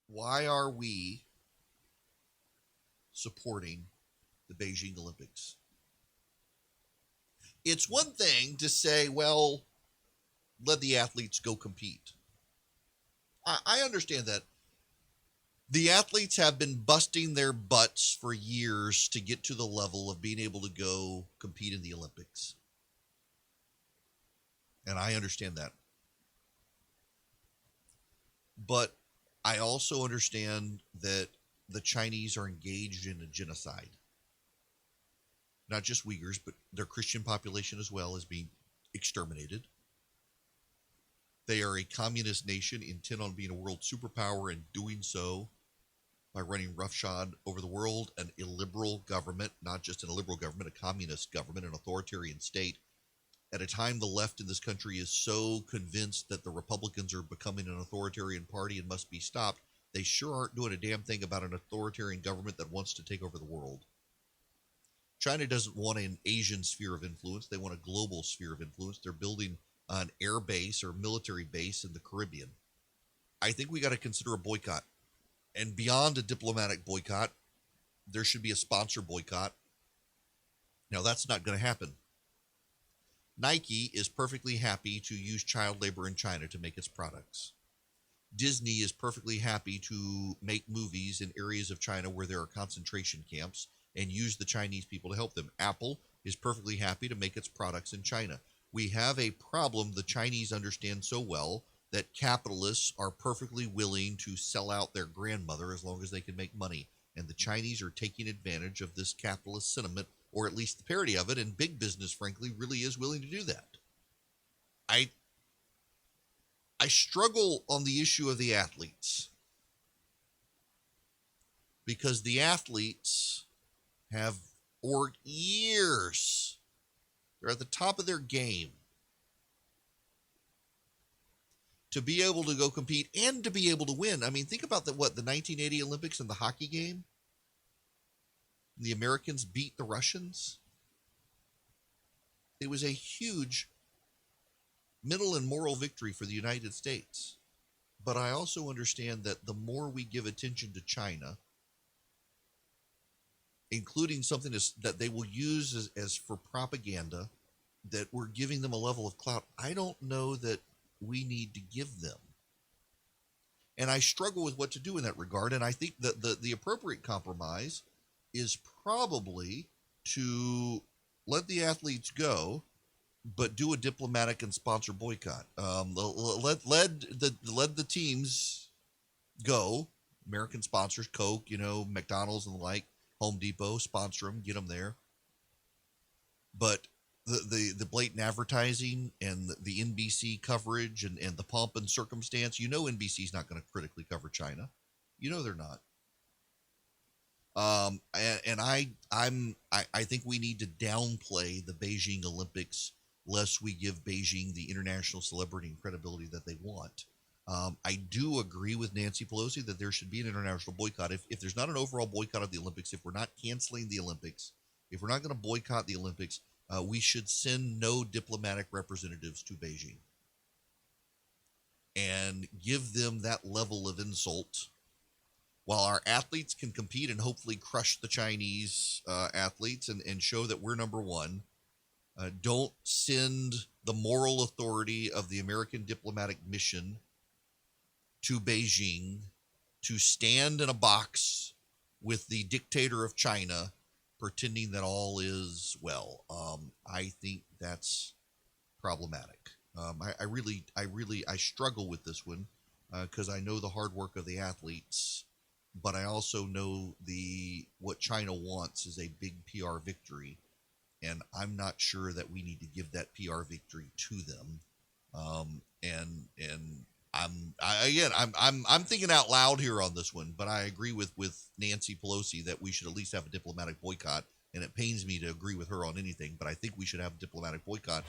Why are we supporting the Beijing Olympics? It's one thing to say, well, let the athletes go compete. I understand that. The athletes have been busting their butts for years to get to the level of being able to go compete in the Olympics. And I understand that. But I also understand that the Chinese are engaged in a genocide. Not just Uyghurs, but their Christian population as well is being exterminated. They are a communist nation intent on being a world superpower and doing so by running roughshod over the world, an illiberal government, not just an illiberal government, a communist government, an authoritarian state. At a time the left in this country is so convinced that the Republicans are becoming an authoritarian party and must be stopped, they sure aren't doing a damn thing about an authoritarian government that wants to take over the world. China doesn't want an Asian sphere of influence. They want a global sphere of influence. They're building an air base or military base in the Caribbean. I think we got to consider a boycott. And beyond a diplomatic boycott, there should be a sponsor boycott. Now, that's not going to happen. Nike is perfectly happy to use child labor in China to make its products. Disney is perfectly happy to make movies in areas of China where there are concentration camps and use the Chinese people to help them. Apple is perfectly happy to make its products in China. We have a problem the Chinese understand so well that capitalists are perfectly willing to sell out their grandmother as long as they can make money. And the Chinese are taking advantage of this capitalist sentiment, or at least the parody of it, and big business, frankly, really is willing to do that. I struggle on the issue of the athletes because the athletes have worked years. They're at the top of their game to be able to go compete and to be able to win. I mean, think about the 1980 Olympics and the hockey game. The Americans beat the Russians. It was a huge mental and moral victory for the United States. But I also understand that the more we give attention to China, including something that they will use as for propaganda, that we're giving them a level of clout I don't know that we need to give them. And I struggle with what to do in that regard. And I think that the appropriate compromise is probably to let the athletes go, but do a diplomatic and sponsor boycott. Let the teams go. American sponsors, Coke, McDonald's and the like, Home Depot, sponsor them, get them there. But the blatant advertising and the NBC coverage and the pomp and circumstance, NBC's not going to critically cover China. They're not. And I think we need to downplay the Beijing Olympics lest we give Beijing the international celebrity and credibility that they want. I do agree with Nancy Pelosi that there should be an international boycott. If there's not an overall boycott of the Olympics, if we're not canceling the Olympics, if we're not going to boycott the Olympics, we should send no diplomatic representatives to Beijing and give them that level of insult. While our athletes can compete and hopefully crush the Chinese athletes and show that we're number one, don't send the moral authority of the American diplomatic mission to Beijing to stand in a box with the dictator of China pretending that all is well. I think that's problematic. I struggle with this one because I know the hard work of the athletes, but I also know what China wants is a big PR victory, and I'm not sure that we need to give that PR victory to them. I'm thinking out loud here on this one, but I agree with Nancy Pelosi that we should at least have a diplomatic boycott. And it pains me to agree with her on anything, but I think we should have a diplomatic boycott.